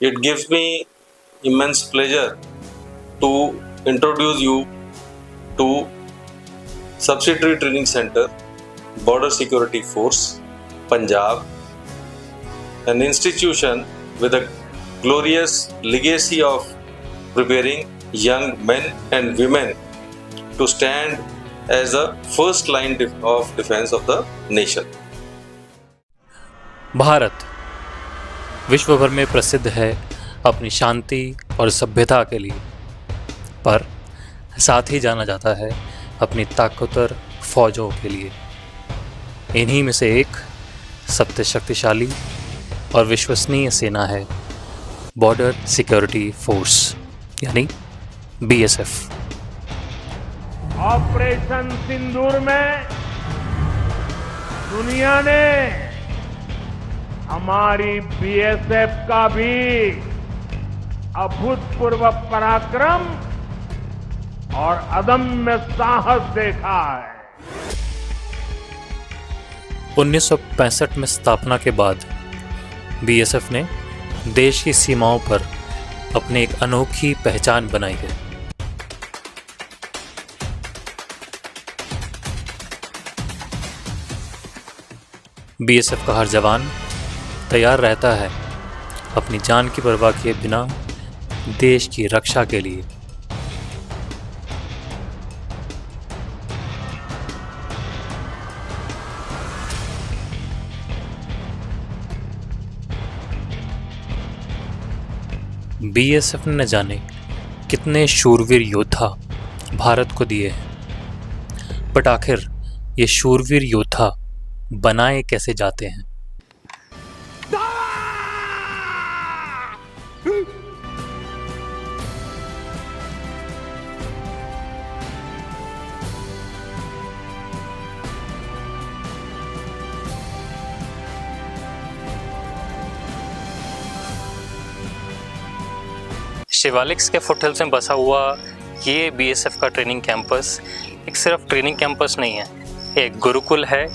It gives me immense pleasure to introduce you to Subsidiary Training Center, Border Security Force, Punjab, an institution with a glorious legacy of preparing young men and women to stand as the first line of defense of the nation. Bharat विश्व भर में प्रसिद्ध है अपनी शांति और सभ्यता के लिए, पर साथ ही जाना जाता है अपनी ताकतवर फौजों के लिए। इन्हीं में से एक सबसे शक्तिशाली और विश्वसनीय सेना है बॉर्डर सिक्योरिटी फोर्स यानी BSF। ऑपरेशन सिंदूर में दुनिया ने हमारी BSF का भी अभूतपूर्व पराक्रम और अदम्य साहस देखा है। 1965 में स्थापना के बाद BSF ने देश की सीमाओं पर अपनी एक अनोखी पहचान बनाई है। BSF का हर जवान तैयार रहता है अपनी जान की परवाह किए बिना देश की रक्षा के लिए। BSF ने न जाने कितने शूरवीर योद्धा भारत को दिए हैं, बट आखिर ये शूरवीर योद्धा बनाए कैसे जाते हैं? शिवालिक्स के फुटहिल्स में बसा हुआ ये BSF का ट्रेनिंग कैंपस एक सिर्फ ट्रेनिंग कैंपस नहीं है, एक गुरुकुल है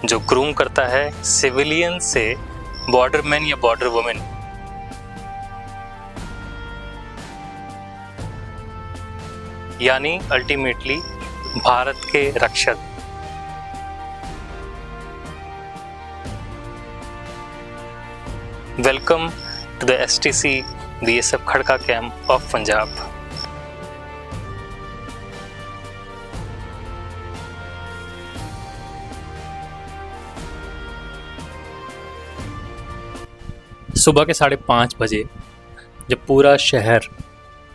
जो ग्रूम करता है सिविलियन से बॉर्डरमैन या बॉर्डर वुमेन। यानी अल्टीमेटली भारत के रक्षक। Welcome to the STC BSF Khadka camp of Punjab. सुबह के 5:30 बजे जब पूरा शहर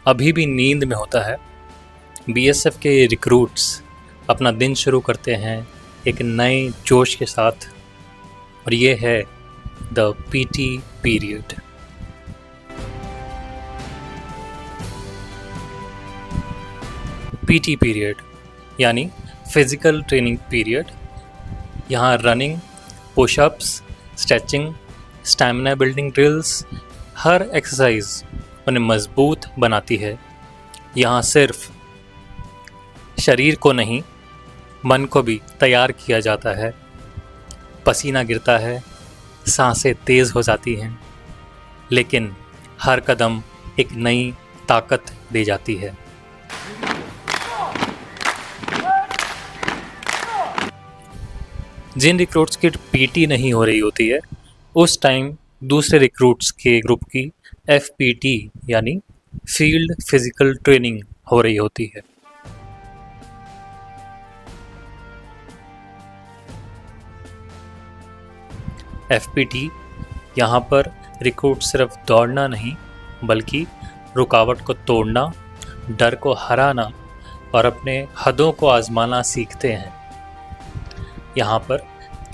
अभी भी नींद में होता है, BSF के रिक्रूट्स अपना दिन शुरू करते हैं एक नए जोश के साथ, और ये है the PT period. PT period यानी फिजिकल ट्रेनिंग पीरियड। यहाँ running, pushups, stretching, stamina building drills, हर एक्सरसाइज उन्हें मजबूत बनाती है। यहाँ सिर्फ शरीर को नहीं, मन को भी तैयार किया जाता है। पसीना गिरता है, सांसें तेज हो जाती हैं, लेकिन हर कदम एक नई ताकत दे जाती है। जिन रिक्रूट्स की PT नहीं हो रही होती है, उस टाइम दूसरे रिक्रूट्स के ग्रुप की FPT यानी फील्ड फिजिकल ट्रेनिंग हो रही होती है। FPT यहाँ पर रिक्रूट सिर्फ दौड़ना नहीं बल्कि रुकावट को तोड़ना, डर को हराना और अपने हदों को आजमाना सीखते हैं। यहाँ पर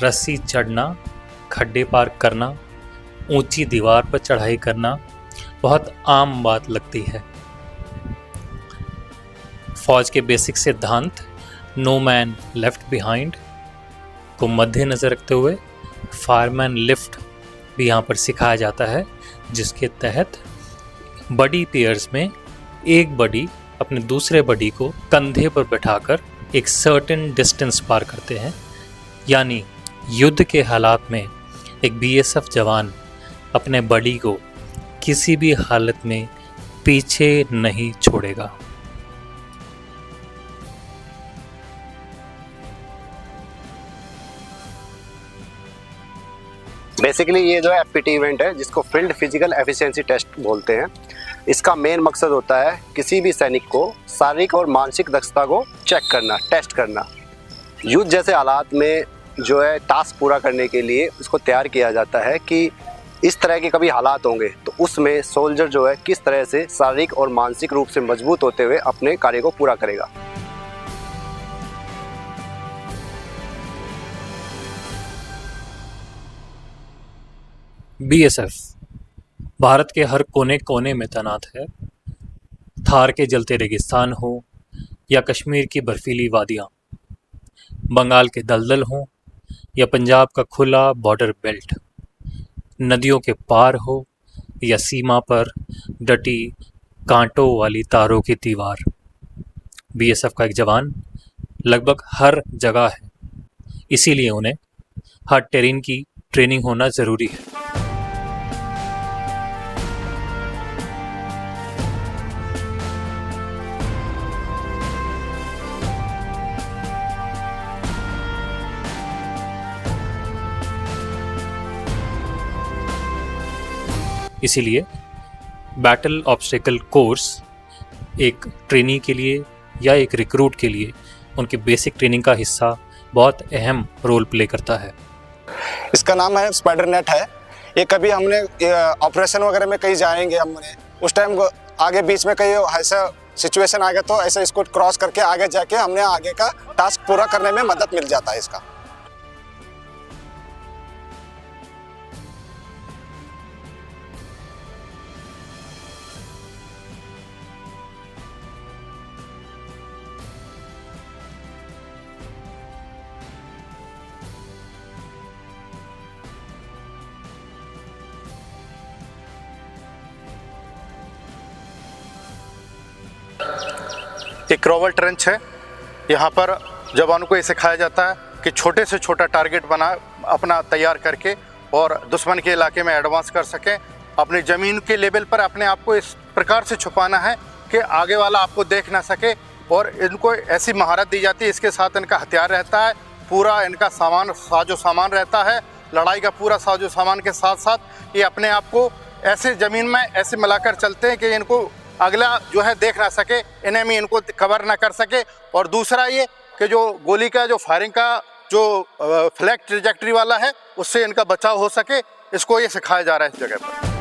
रस्सी चढ़ना, खड्डे पार करना, ऊंची दीवार पर चढ़ाई करना बहुत आम बात लगती है। फौज के बेसिक सिद्धांत नो मैन लेफ्ट बिहाइंड को मद्देनजर रखते हुए फायरमैन लिफ्ट भी यहाँ पर सिखाया जाता है, जिसके तहत बडी पेयर्स में एक बडी अपने दूसरे बडी को कंधे पर बैठाकर एक सर्टेन डिस्टेंस पार करते हैं। यानी युद्ध के हालात में एक बीएसएफ जवान अपने बड़ी को किसी भी हालत में पीछे नहीं छोड़ेगा। बेसिकली ये जो है एफपीटी इवेंट है, जिसको फील्ड फिजिकल एफिशिएंसी टेस्ट बोलते हैं। इसका मेन मकसद होता है किसी भी सैनिक को शारीरिक और मानसिक दक्षता को चेक करना, टेस्ट करना। युद्ध जैसे हालात में जो है टास्क पूरा करने के लिए इसको तैयार किया जाता है कि इस तरह के कभी हालात होंगे तो उसमें सोल्जर जो है किस तरह से शारीरिक और मानसिक रूप से मजबूत होते हुए अपने कार्य को पूरा करेगा। बीएसएफ भारत के हर कोने कोने में तैनात है। थार के जलते रेगिस्तान हो या कश्मीर की बर्फीली वादियाँ, बंगाल के दलदल हों या पंजाब का खुला बॉर्डर बेल्ट, नदियों के पार हो या सीमा पर डटी कांटों वाली तारों की दीवार, बीएसएफ का एक जवान लगभग हर जगह है। इसीलिए उन्हें हर टेरेन की ट्रेनिंग होना ज़रूरी है। इसीलिए बैटल ऑब्स्टेकल कोर्स एक ट्रेनी के लिए या एक रिक्रूट के लिए उनकी बेसिक ट्रेनिंग का हिस्सा बहुत अहम रोल प्ले करता है। इसका नाम है स्पाइडर नेट है। ये कभी हमने ऑपरेशन वगैरह में कहीं जाएंगे, हमने उस टाइम आगे बीच में कहीं ऐसा सिचुएशन आ गया तो ऐसे इसको क्रॉस करके आगे जाके हमने आगे का टास्क पूरा करने में मदद मिल जाता है इसका। एक रोवर ट्रेंच है। यहाँ पर जवानों को ये सिखाया जाता है कि छोटे से छोटा टारगेट बना अपना तैयार करके और दुश्मन के इलाके में एडवांस कर सकें। अपनी ज़मीन के लेवल पर अपने आप को इस प्रकार से छुपाना है कि आगे वाला आपको देख ना सके, और इनको ऐसी महारत दी जाती है। इसके साथ इनका हथियार रहता है, पूरा इनका साजो सामान रहता है। लड़ाई का पूरा साजो सामान के साथ साथ ये अपने आप को ऐसे ज़मीन में ऐसे मिलाकर चलते हैं कि इनको अगला जो है देख ना सके, एनिमी इनको कवर ना कर सके। और दूसरा ये कि जो गोली का जो फायरिंग का जो फ्लैग ट्रेजेक्टरी वाला है उससे इनका बचाव हो सके, इसको ये सिखाया जा रहा है इस जगह पर।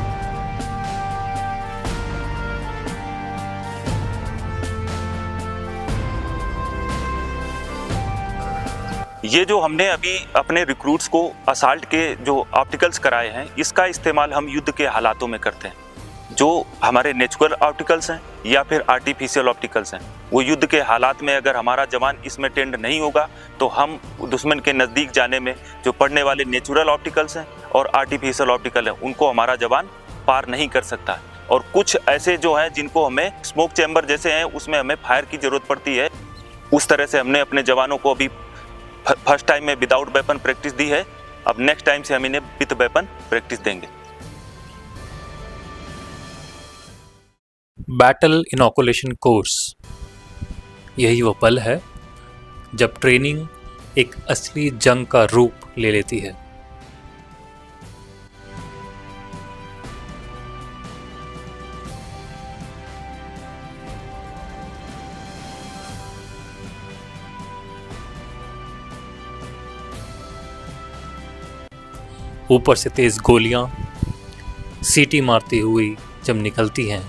ये जो हमने अभी अपने रिक्रूट्स को असाल्ट के जो ऑप्टिकल्स कराए हैं, इसका इस्तेमाल हम युद्ध के हालातों में करते हैं। जो हमारे नेचुरल ऑप्टिकल्स हैं या फिर आर्टिफिशियल ऑप्टिकल्स हैं, वो युद्ध के हालात में अगर हमारा जवान इसमें टेंड नहीं होगा तो हम दुश्मन के नज़दीक जाने में जो पड़ने वाले नेचुरल ऑप्टिकल्स हैं और आर्टिफिशियल ऑप्टिकल हैं, उनको हमारा जवान पार नहीं कर सकता। और कुछ ऐसे जो हैं जिनको हमें स्मोक चैम्बर जैसे हैं उसमें हमें फायर की ज़रूरत पड़ती है। उस तरह से हमने अपने जवानों को अभी फर्स्ट टाइम में विदाउट वेपन प्रैक्टिस दी है। अब नेक्स्ट टाइम से हम इन्हें विद वेपन प्रैक्टिस देंगे। बैटल इनॉकुलेशन कोर्स यही वो पल है जब ट्रेनिंग एक असली जंग का रूप ले लेती है। ऊपर से तेज गोलियां सीटी मारती हुई जब निकलती हैं,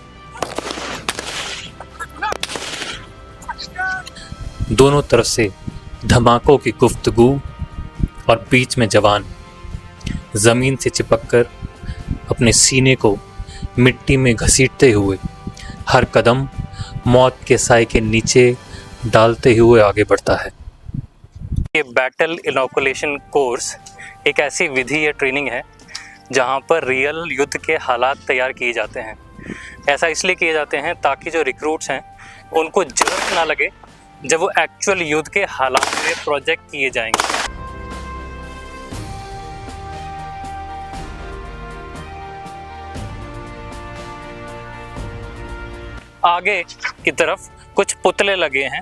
दोनों तरफ से धमाकों की गुफ्तगू और बीच में जवान ज़मीन से चिपककर अपने सीने को मिट्टी में घसीटते हुए हर कदम मौत के साए के नीचे डालते हुए आगे बढ़ता है। ये बैटल इनॉकुलेशन कोर्स एक ऐसी विधि या ट्रेनिंग है जहाँ पर रियल युद्ध के हालात तैयार किए जाते हैं। ऐसा इसलिए किए जाते हैं ताकि जो रिक्रूट्स हैं उनको जरूरत ना लगे जब वो एक्चुअल युद्ध के हालात में प्रोजेक्ट किए जाएंगे। आगे की तरफ कुछ पुतले लगे हैं,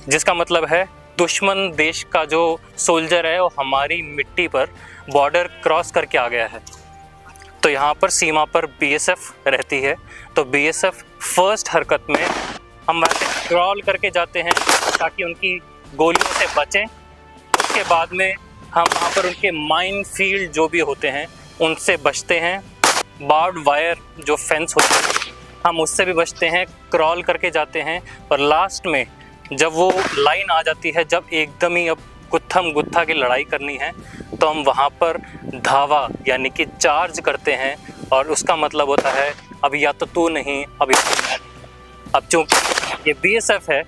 जिसका मतलब है दुश्मन देश का जो सोल्जर है वो हमारी मिट्टी पर बॉर्डर क्रॉस करके आ गया है। तो यहाँ पर सीमा पर बीएसएफ रहती है, तो बीएसएफ फर्स्ट हरकत में हम वैसे क्रॉल करके जाते हैं ताकि उनकी गोलियों से बचें। उसके बाद में हम वहाँ पर उनके माइन फील्ड जो भी होते हैं उनसे बचते हैं, बार्ड वायर जो फेंस होती है हम उससे भी बचते हैं, क्रॉल करके जाते हैं। और लास्ट में जब वो लाइन आ जाती है, जब एकदम ही अब गुत्थम गुत्था की लड़ाई करनी है, तो हम वहाँ पर धावा यानी कि चार्ज करते हैं। और उसका मतलब होता है अब या तो तू नहीं, अब या तो मैं नहीं। अब चूँकि ये बीएसएफ है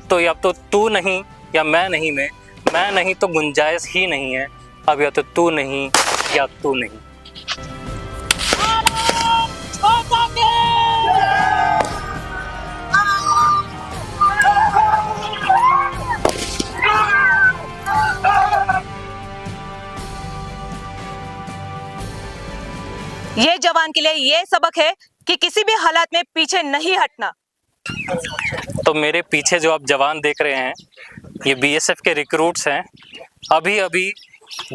तो या तो तू नहीं या मैं नहीं में, मैं नहीं तो गुंजाइश ही नहीं है। अब या तो तू नहीं या तू नहीं। ये जवान के लिए ये सबक है कि किसी भी हालात में पीछे नहीं हटना। तो मेरे पीछे जो आप जवान देख रहे हैं ये बीएसएफ के रिक्रूट्स हैं, अभी अभी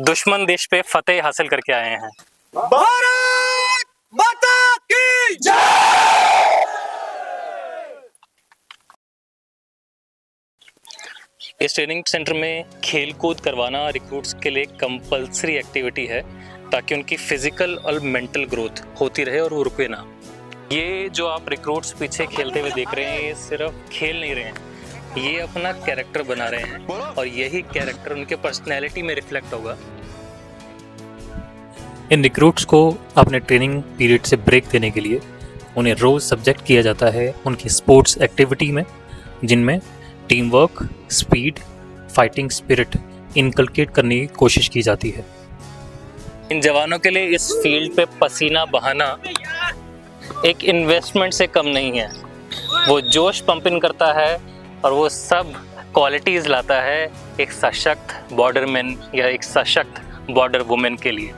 दुश्मन देश पे फतेह हासिल करके आए हैं। भारत माता की जय। इस ट्रेनिंग सेंटर में खेल कूद करवाना रिक्रूट्स के लिए कंपलसरी एक्टिविटी है, ताकि उनकी फिजिकल और मेंटल ग्रोथ होती रहे और वो रुके ना। ये जो आप रिक्रूट्स पीछे खेलते हुए देख रहे हैं, ये सिर्फ खेल नहीं रहे हैं, ये अपना कैरेक्टर बना रहे हैं और यही कैरेक्टर उनके पर्सनैलिटी में रिफ्लेक्ट होगा। इन रिक्रूट्स को अपने ट्रेनिंग पीरियड से ब्रेक देने के लिए उन्हें रोज़ सब्जेक्ट किया जाता है उनकी स्पोर्ट्स एक्टिविटी में, जिनमें team work, speed, fighting spirit inculcate करने की कोशिश की जाती है। इन जवानों के लिए इस फील्ड पे पसीना बहाना एक इन्वेस्टमेंट से कम नहीं है। वो जोश पंप इन करता है और वो सब क्वालिटीज़ लाता है एक सशक्त बॉर्डरमैन या एक सशक्त बॉर्डर वुमेन के लिए।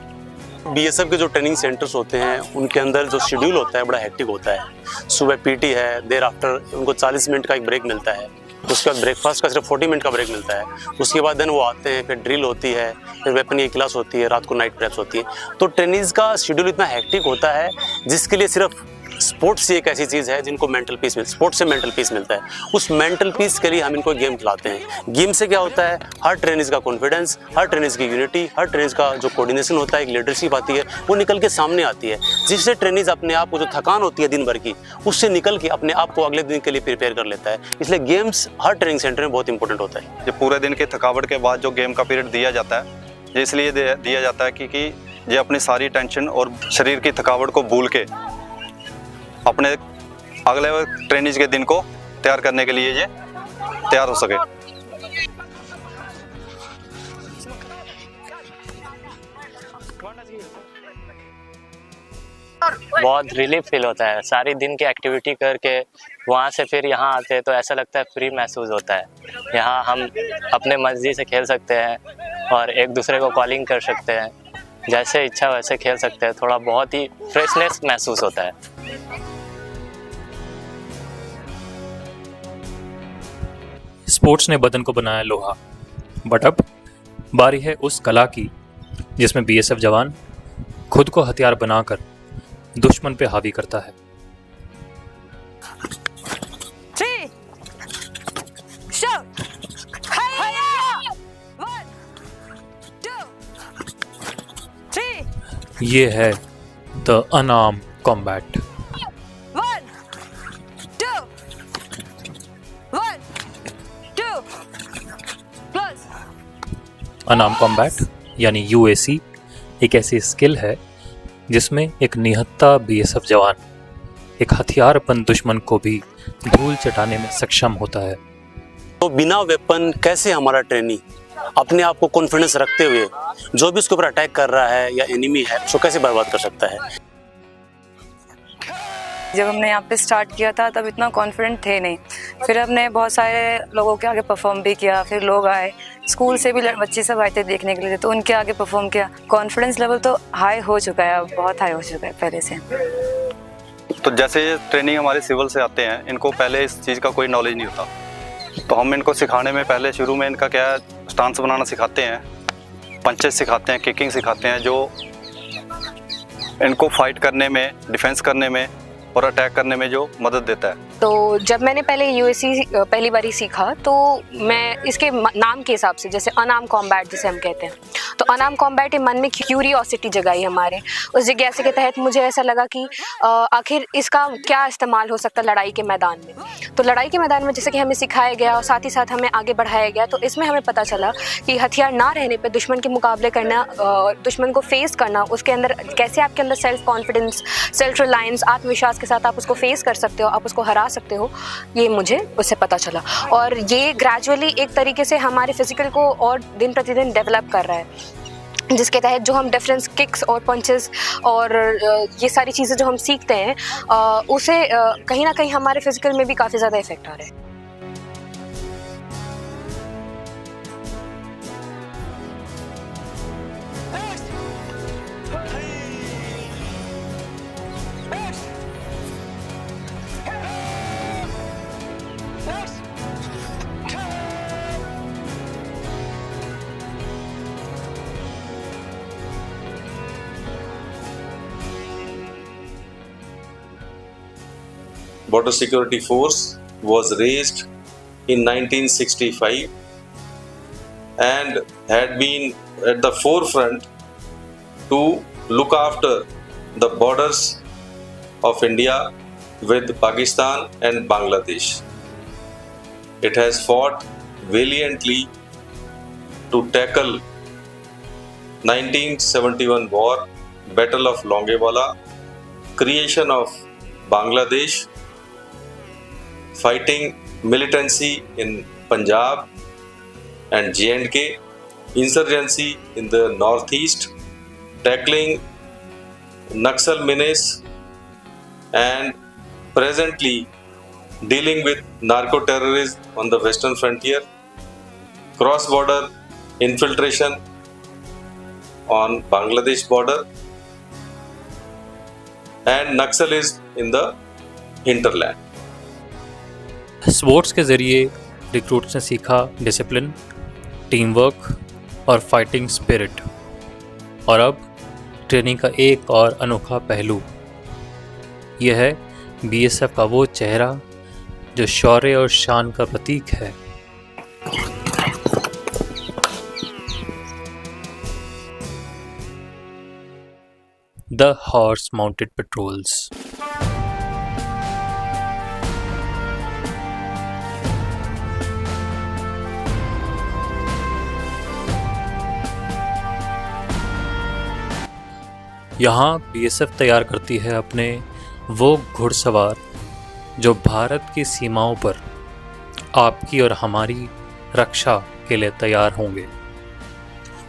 बीएसएफ के जो ट्रेनिंग सेंटर्स होते हैं उनके अंदर जो शेड्यूल होता है बड़ा हेक्टिक होता है। सुबह पीटी है, देर आफ्टर उनको 40 मिनट का एक ब्रेक मिलता है, उसके बाद ब्रेकफास्ट का सिर्फ 40 मिनट का ब्रेक मिलता है। उसके बाद देन वो आते हैं, फिर ड्रिल होती है, फिर वेपन की क्लास होती है, रात को नाइट प्रेप्स होती है। तो ट्रेनिंग्स का शेड्यूल इतना हेक्टिक होता है जिसके लिए सिर्फ स्पोर्ट्स ही एक ऐसी चीज़ है जिनको मेंटल पीस स्पोर्ट्स से मेंटल पीस मिलता है। उस मेंटल पीस के लिए हम इनको गेम खिलाते हैं। गेम से क्या होता है, हर ट्रेनिंग का कॉन्फिडेंस, हर ट्रेनिंग की यूनिटी, हर ट्रेनिंग का जो कोऑर्डिनेशन होता है, एक लीडरशिप आती है, वो निकल के सामने आती है, जिससे ट्रेनिंग अपने आप को जो थकान होती है दिन भर की, उससे निकल के अपने आप को अगले दिन के लिए प्रिपेयर कर लेता है। इसलिए गेम्स हर ट्रेनिंग सेंटर में बहुत इंपॉर्टेंट होता है। ये पूरे दिन के थकावट के बाद जो गेम का पीरियड दिया जाता है, ये इसलिए दिया जाता है क्योंकि ये अपनी सारी टेंशन और शरीर की थकावट को भूल के अपने अगले ट्रेनिंग के दिन को तैयार करने के लिए ये तैयार हो सके। बहुत रिलीफ फील होता है। सारी दिन की एक्टिविटी करके वहाँ से फिर यहाँ आते हैं तो ऐसा लगता है फ्री महसूस होता है। यहाँ हम अपने मर्जी से खेल सकते हैं और एक दूसरे को कॉलिंग कर सकते हैं, जैसे इच्छा वैसे खेल सकते हैं। थोड़ा बहुत ही फ्रेशनेस महसूस होता है। स्पोर्ट्स ने बदन को बनाया लोहा, बट अब बारी है उस कला की जिसमें बीएसएफ जवान खुद को हथियार बनाकर दुश्मन पे हावी करता है। 3 shoot, hayya, 1 2 3 ये है the unarmoured combat. 1 2 1 2 close. Unarmoured combat यानी यूएसी एक ऐसी स्किल है जिसमें एक निहत्था बीएसएफ जवान एक हथियारबंद दुश्मन को भी धूल चटाने में सक्षम होता है। तो बिना वेपन कैसे हमारा ट्रेनी अपने आप को कॉन्फिडेंस रखते हुए जो भी उसके ऊपर अटैक कर रहा है या एनिमी है उसको कैसे बर्बाद कर सकता है। जब हमने यहाँ पे स्टार्ट किया था तब इतना कॉन्फिडेंट थे नहीं, फिर हमने बहुत सारे लोगों के आगे परफॉर्म भी किया, फिर लोग आए, स्कूल से भी बच्चे सब आए थे देखने के लिए, तो उनके आगे परफॉर्म किया। कॉन्फिडेंस लेवल तो हाई हो चुका है, अब बहुत हाई हो चुका है पहले से। तो जैसे ये ट्रेनिंग हमारे सिविल से आते हैं, इनको पहले इस चीज़ का कोई नॉलेज नहीं होता, तो हम इनको सिखाने में पहले शुरू में इनका क्या है, स्टांस बनाना सिखाते हैं, पंचेस सिखाते हैं, किकिंग सिखाते हैं, जो इनको फाइट करने में, डिफेंस करने में और अटैक करने में जो मदद देता है। तो जब मैंने पहले यूएससी पहली बारी सीखा तो मैं इसके नाम के हिसाब से, जैसे अनआर्म कॉम्बैट जिसे हम कहते हैं, तो अनआर्म कॉम्बैट ये मन में क्यूरियोसिटी जगाई हमारे। उस जिज्ञासा के तहत मुझे ऐसा लगा कि आखिर इसका क्या इस्तेमाल हो सकता है लड़ाई के मैदान में। तो लड़ाई के मैदान में जैसे कि हमें सिखाया गया और साथ ही साथ हमें आगे बढ़ाया गया, तो इसमें हमें पता चला कि हथियार ना रहने पर दुश्मन के मुकाबले करना, दुश्मन को फेस करना, उसके अंदर कैसे आपके अंदर सेल्फ कॉन्फिडेंस, सेल्फ रिलायंस, आत्मविश्वास के साथ आप उसको फेस कर सकते हो, आप उसको हरा सकते हो, ये मुझे उससे पता चला। और ये ग्रेजुअली एक तरीके से हमारे फिजिकल को और दिन प्रतिदिन डेवलप कर रहा है, जिसके तहत जो हम डिफरेंस किक्स और पंचेस और ये सारी चीज़ें जो हम सीखते हैं, उसे कहीं ना कहीं हमारे फिजिकल में भी काफ़ी ज़्यादा इफेक्ट आ रहा है। Border Security Force was raised in 1965 and had been at the forefront to look after the borders of India with Pakistan and Bangladesh. It has fought valiantly to tackle 1971 war, Battle of Longewala, creation of Bangladesh, fighting militancy in Punjab and J&K, insurgency in the northeast, tackling Naxal menace, and presently dealing with narco-terrorism on the western frontier, cross-border infiltration on Bangladesh border, and Naxalism in the hinterland. Sports के ज़रिए recruits ने सीखा discipline, team work और fighting spirit. और अब training का एक और अनोखा पहलू, यह है बीएसएफ का वो चेहरा जो शौर्य और शान का प्रतीक है। The horse mounted patrols. यहाँ बीएसएफ तैयार करती है अपने वो घुड़सवार जो भारत की सीमाओं पर आपकी और हमारी रक्षा के लिए तैयार होंगे।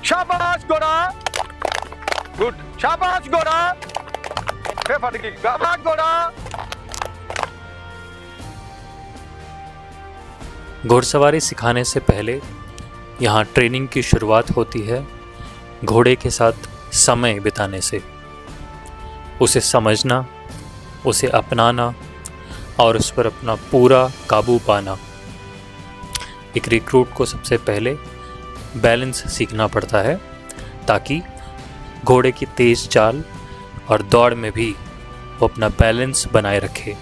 शाबाश गोरा, गुड, शाबाश गोरा, फिर फटकी, शाबाश गोरा। घुड़सवारी सिखाने से पहले यहाँ ट्रेनिंग की शुरुआत होती है घोड़े के साथ समय बिताने से। उसे समझना, उसे अपनाना और उस पर अपना पूरा काबू पाना। एक रिक्रूट को सबसे पहले बैलेंस सीखना पड़ता है ताकि घोड़े की तेज़ चाल और दौड़ में भी वो अपना बैलेंस बनाए रखे।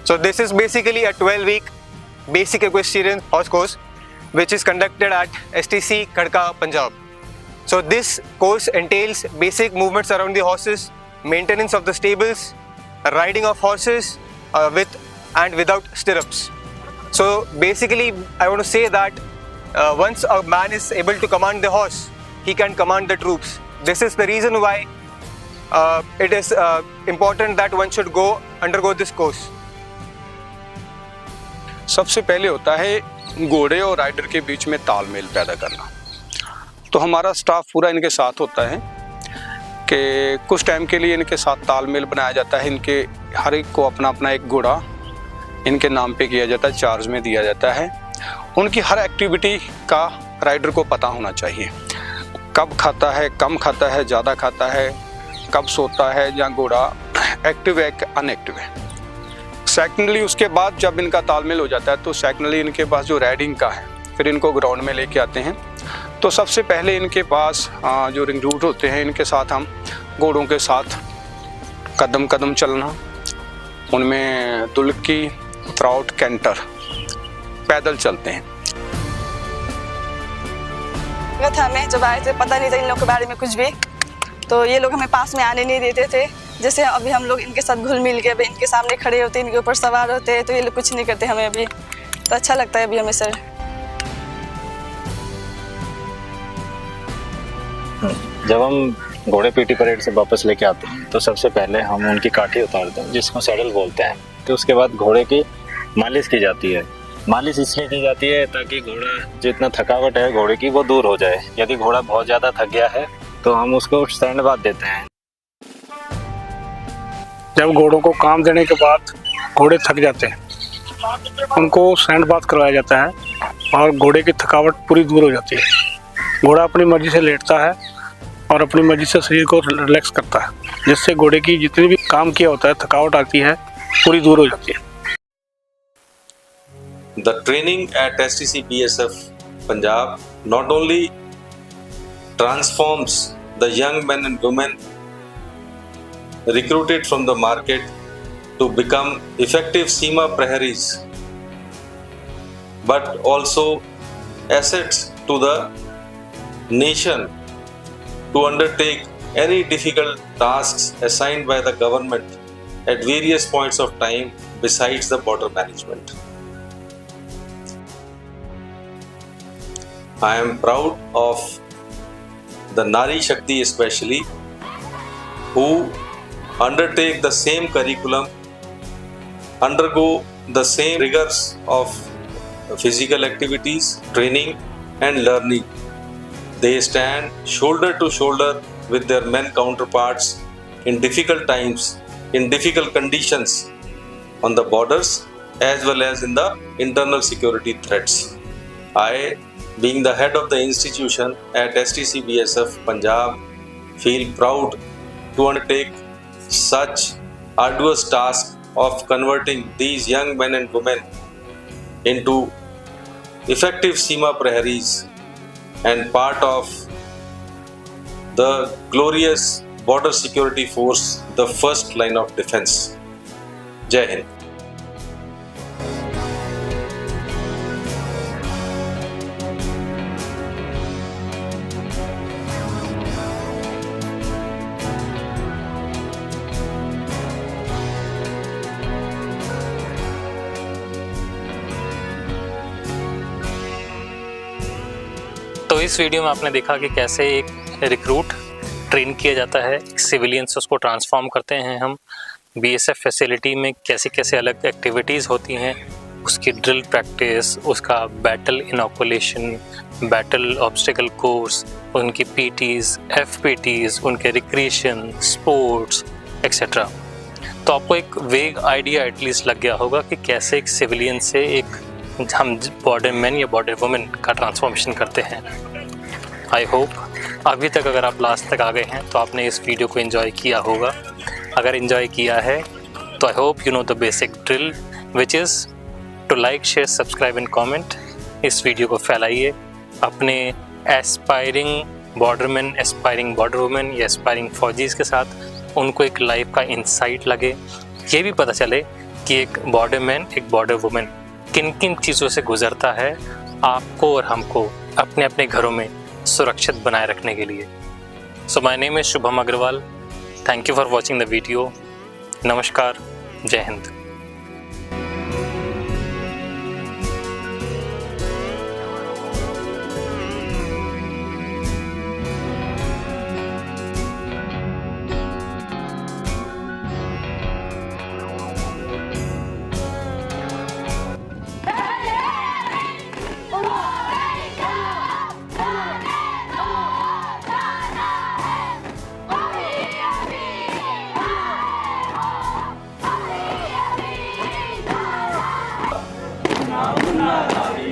So this is basically a 12-week basic equestrian horse course which is conducted at STC Khadka, Punjab. So this course entails basic movements around the horses, maintenance of the stables, riding of horses with and without stirrups. So basically I want to say that once a man is able to command the horse, he can command the troops. This is the reason why it is important that one should undergo this course. सबसे पहले होता है घोड़े और rider के बीच में तालमेल पैदा करना। तो हमारा स्टाफ पूरा इनके साथ होता है। कि कुछ टाइम के लिए इनके साथ तालमेल बनाया जाता है। इनके हर एक को अपना अपना एक घोड़ा इनके नाम पे किया जाता है, चार्ज में दिया जाता है। उनकी हर एक्टिविटी का राइडर को पता होना चाहिए, कब खाता है, कम खाता है, ज़्यादा खाता है, कब सोता है, या घोड़ा एक्टिव है कि अनएक्टिव है। सेकेंडली उसके बाद जब इनका तालमेल हो जाता है तो सेकेंडली इनके पास जो राइडिंग का है, फिर इनको ग्राउंड में लेके आते हैं। तो सबसे पहले इनके पास जो रिक्रूट होते हैं, इनके साथ हम घोड़ों के साथ कदम कदम चलना, उनमें दुल्की, ट्राउट, कैंटर, पैदल चलते हैं। हमें जब आए थे पता नहीं था इन लोगों के बारे में कुछ भी, तो ये लोग हमें पास में आने नहीं देते थे। जैसे अभी हम लोग इनके साथ घुल मिल के अभी इनके सामने खड़े होते, इनके ऊपर सवार होते, तो ये लोग कुछ नहीं करते हमें अभी, तो अच्छा लगता है अभी हमें सर। जब हम घोड़े पीटी परेड से वापस लेके आते हैं तो सबसे पहले हम उनकी काठी उतारते हैं, जिसको सैडल बोलते हैं। तो उसके बाद घोड़े की मालिश की जाती है। मालिश इसलिए की जाती है ताकि घोड़ा जितना थकावट है घोड़े की वो दूर हो जाए। यदि घोड़ा बहुत ज़्यादा थक गया है तो हम उसको स्टैंड बाथ देते हैं। जब घोड़ों को काम देने के बाद घोड़े थक जाते हैं, उनको सैंड बाथ करवाया जाता है और घोड़े की थकावट पूरी दूर हो जाती है। घोड़ा अपनी मर्जी से लेटता है और अपनी मर्जी से शरीर को रिलैक्स करता है, जिससे घोड़े की जितनी भी काम किया होता है, थकावट आती है, पूरी दूर हो जाती है। The training at STC BSF Punjab not only transforms the young men and women recruited from the market to become effective Seema Praharis, but also assets to the nation to undertake any difficult tasks assigned by the government at various points of time besides the border management. I am proud of the Nari Shakti especially, who undertake the same curriculum, undergo the same rigors of physical activities, training and learning. They stand shoulder to shoulder with their men counterparts in difficult times, in difficult conditions on the borders as well as in the internal security threats. I, being the head of the institution at STC BSF Punjab, feel proud to undertake such arduous task of converting these young men and women into effective Seema Praharis and part of the glorious border security force, the first line of defense. Jai Hind. तो इस video में आपने देखा कि कैसे एक recruit train किया जाता है, सिविलियन से उसको ट्रांसफॉर्म करते हैं हम। बीएसएफ फैसिलिटी में कैसे कैसे अलग एक्टिविटीज़ होती हैं, उसकी ड्रिल प्रैक्टिस, उसका बैटल इनॉकुलेशन, बैटल ऑब्स्टिकल कोर्स, उनकी पीटीज़, एफपीटीज़, उनके रिक्रिएशन, स्पोर्ट्स एक्सेट्रा। तो आपको एक वेग आइडिया एटलीस्ट लग गया होगा कि कैसे एक सिविलियन से एक हम बॉर्डर मैन या बॉर्डर वुमेन का ट्रांसफॉर्मेशन करते हैं। आई होप अभी तक अगर आप लास्ट तक आ गए हैं तो आपने इस वीडियो को एंजॉय किया होगा। अगर एंजॉय किया है तो I hope you know the basic drill which is to like, share, subscribe and comment. इस वीडियो को फैलाइए अपने aspiring borderman, aspiring border women या एस्पायरिंग फौजीज़ के साथ उनको एक लाइफ का इंसाइट लगे, ये भी पता चले कि एक बॉर्डर मैन, एक बॉर्डर वुमेन किन किन चीज़ों से गुजरता है आपको और हमको अपने अपने घरों में सुरक्षित बनाए रखने के लिए। So my name is Shubham Agarwal. Thank you for watching the video. नमस्कार, जय हिंद। मुन्ना भाभी